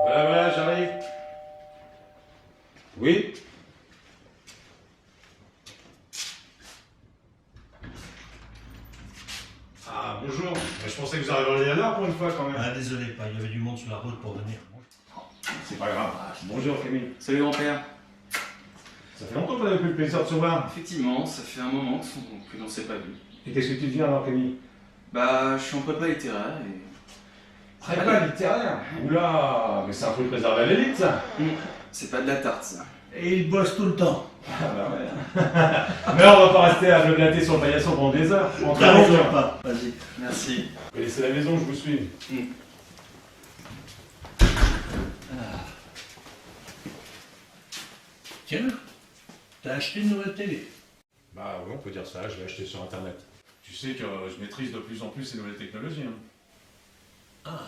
Voilà, voilà, j'arrive. Oui? Ah, bonjour. Je pensais que vous arriveriez à l'heure pour une fois quand même. Ah, désolé, il y avait du monde sur la route pour venir. C'est pas grave. Bonjour Camille. Salut grand-père. Ça fait longtemps qu'on avait plus le plaisir de se voir. Effectivement, ça fait un moment que l'on s'est pas vu. Et qu'est-ce que tu deviens alors Camille? Bah, je suis en prépa littéraire et... Prépa littéraire. Oula, mais c'est un truc réservé à l'élite ça. C'est pas de la tarte, ça. Et il bosse tout le temps. Ah bah ouais. Mais on va pas rester à blablater sur le paillasson pendant des heures. T'arrives pas. Vas-y. Merci. Vous connaissez la maison, je vous suis. Tiens, t'as acheté une nouvelle télé. Bah oui, on peut dire ça, je l'ai acheté sur internet. Tu sais que je maîtrise de plus en plus ces nouvelles technologies. Hein. Ah.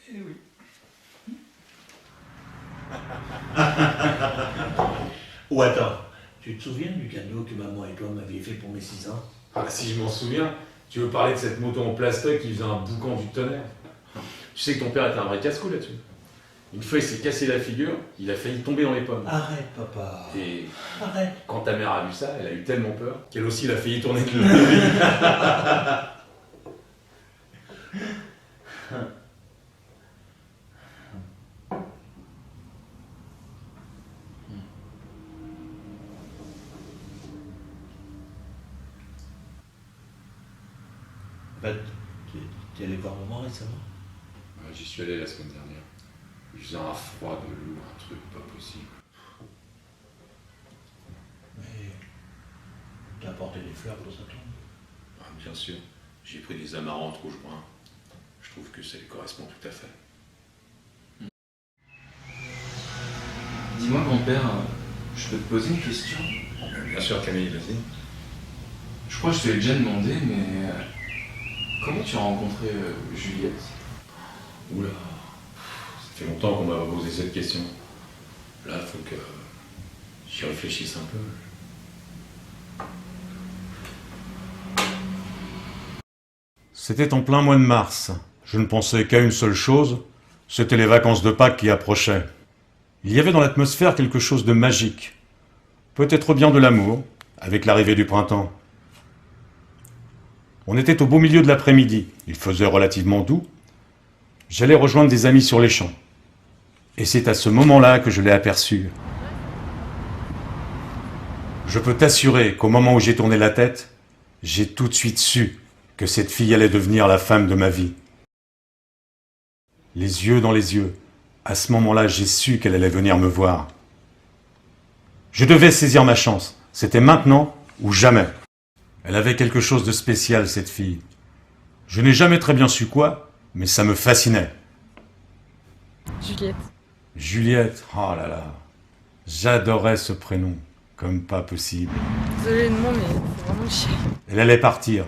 Eh oui. Ou attends, tu te souviens du cadeau que maman et toi m'aviez fait pour mes 6 ans? Ah si je m'en souviens, tu veux parler de cette moto en plastoc qui faisait un boucan du tonnerre. Tu sais que ton père était un vrai casse-cou là-dessus. Une fois il s'est cassé la figure, il a failli tomber dans les pommes. Arrête, papa. Et Arrête. quand ta mère a vu ça, elle a eu tellement peur qu'elle aussi elle a failli tourner de l'œil. Bah, t'es allé voir maman récemment? J'y suis allé la semaine dernière. Il faisait un froid de loup, un truc pas possible. Mais t'as apporté des fleurs pour sa tombe? Ah, bien sûr, j'ai pris des amarantes rouge-brun. Je trouve que ça lui correspond tout à fait. Dis-moi grand-père, je peux te poser une question? Bien sûr Camille, vas-y. Je crois que je te l'ai déjà demandé, mais... comment tu as rencontré Juliette? Oula, ça fait longtemps qu'on m'a posé cette question. Là, il faut que j'y réfléchisse un peu. C'était en plein mois de mars. Je ne pensais qu'à une seule chose, c'était les vacances de Pâques qui approchaient. Il y avait dans l'atmosphère quelque chose de magique. Peut-être bien de l'amour, avec l'arrivée du printemps. On était au beau milieu de l'après-midi. Il faisait relativement doux. J'allais rejoindre des amis sur les champs. Et c'est à ce moment-là que je l'ai aperçue. Je peux t'assurer qu'au moment où j'ai tourné la tête, j'ai tout de suite su que cette fille allait devenir la femme de ma vie. Les yeux dans les yeux. À ce moment-là, j'ai su qu'elle allait venir me voir. Je devais saisir ma chance. C'était maintenant ou jamais. Elle avait quelque chose de spécial, cette fille. Je n'ai jamais très bien su quoi, mais ça me fascinait. Juliette. Juliette, oh là là. J'adorais ce prénom, comme pas possible. Désolée le nom, mais c'est vraiment chiant. Elle allait partir.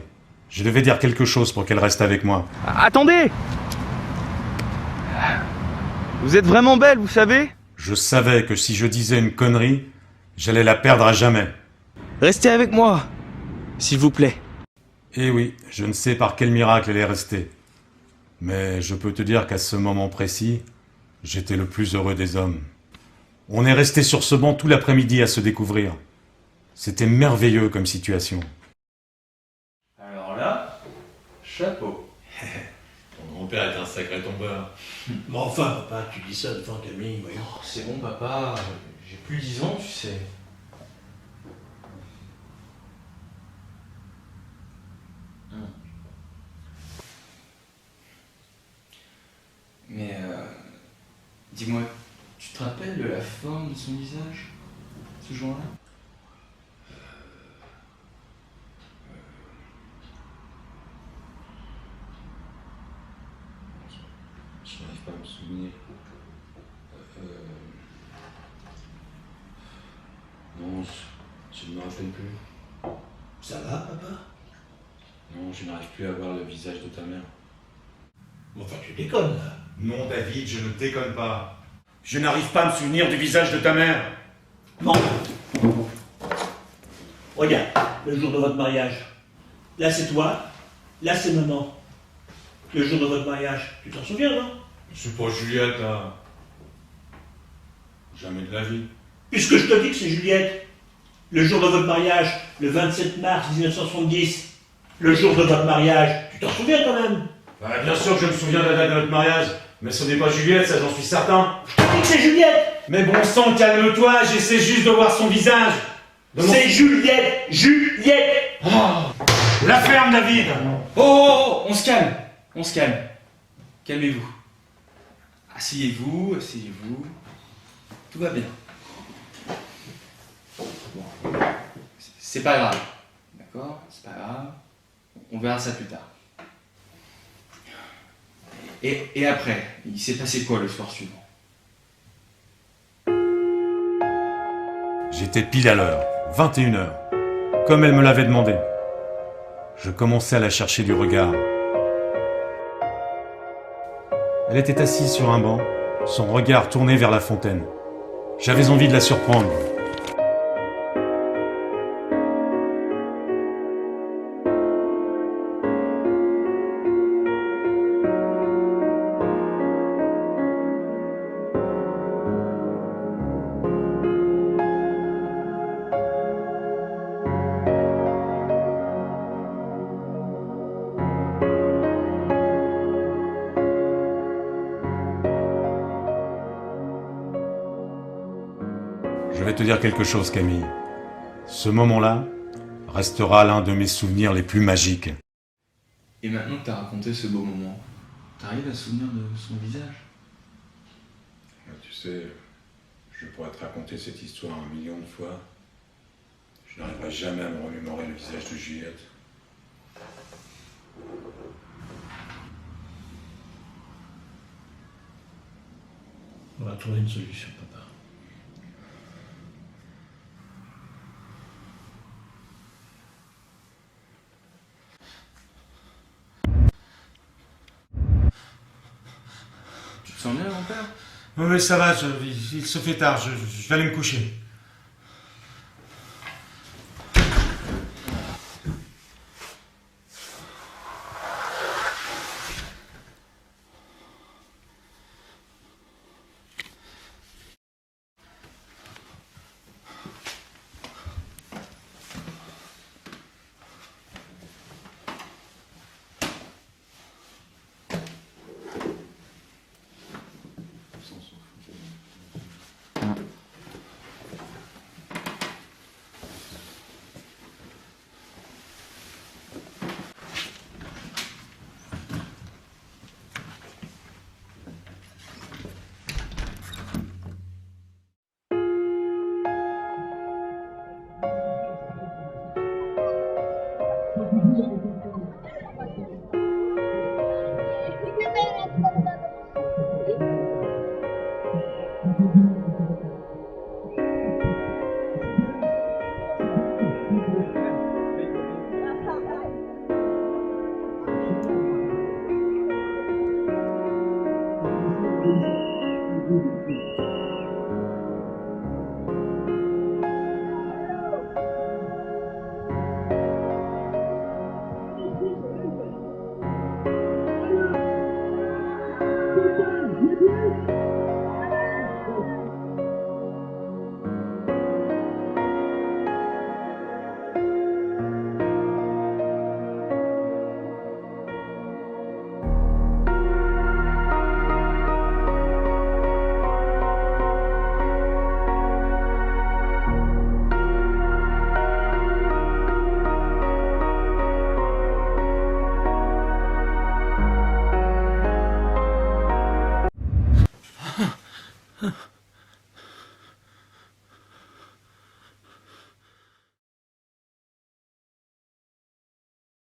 Je devais dire quelque chose pour qu'elle reste avec moi. Attendez! Vous êtes vraiment belle, vous savez? Je savais que si je disais une connerie, j'allais la perdre à jamais. Restez avec moi, s'il vous plaît. Eh oui, je ne sais par quel miracle elle est restée. Mais je peux te dire qu'à ce moment précis, j'étais le plus heureux des hommes. On est resté sur ce banc tout l'après-midi à se découvrir. C'était merveilleux comme situation. Alors là, chapeau. Ton grand-père est un sacré tombeur. Mais enfin, papa, tu dis ça devant Camille, voyons. Oh, c'est bon papa, j'ai plus 10 ans, tu sais. Mais dis-moi, tu te rappelles de la forme de son visage, ce jour-là? Je n'arrive pas à me souvenir. Non, je ne me rappelle plus. Ça va, papa? Non, je n'arrive plus à voir le visage de ta mère. Enfin, tu déconnes, là. Non, David, je ne déconne pas. Je n'arrive pas à me souvenir du visage de ta mère. Bon. Regarde, le jour de votre mariage. Là, c'est toi. Là, c'est maman. Le jour de votre mariage. Tu t'en souviens, non? C'est pas Juliette, là. Jamais de la vie. Puisque je te dis que c'est Juliette, le jour de votre mariage, le 27 mars 1970, le jour de votre mariage, tu t'en souviens quand même? Bah, bien sûr que je me souviens de la date de notre mariage, mais ce n'est pas Juliette, ça j'en suis certain. Je te dis que c'est Juliette! Mais bon sang, calme-toi, j'essaie juste de voir son visage. C'est Juliette! Juliette! La ferme, David. Oh, on se calme. On se calme. Calmez-vous. Asseyez-vous, asseyez-vous. Tout va bien. Bon. C'est pas grave. D'accord? C'est pas grave. On verra ça plus tard. Et après, il s'est passé quoi le soir suivant? J'étais pile à l'heure, 21h, comme elle me l'avait demandé. Je commençais à la chercher du regard. Elle était assise sur un banc, son regard tourné vers la fontaine. J'avais envie de la surprendre. Je vais te dire quelque chose, Camille. Ce moment-là restera l'un de mes souvenirs les plus magiques. Et maintenant que t'as raconté ce beau moment, t'arrives à se souvenir de son visage? Tu sais, je pourrais te raconter cette histoire 1 million de fois. Je n'arriverai jamais à me remémorer le visage de Juliette. On va trouver une solution, papa. Tu te sens bien, mon père? Oui, ça va, il se fait tard, je vais aller me coucher.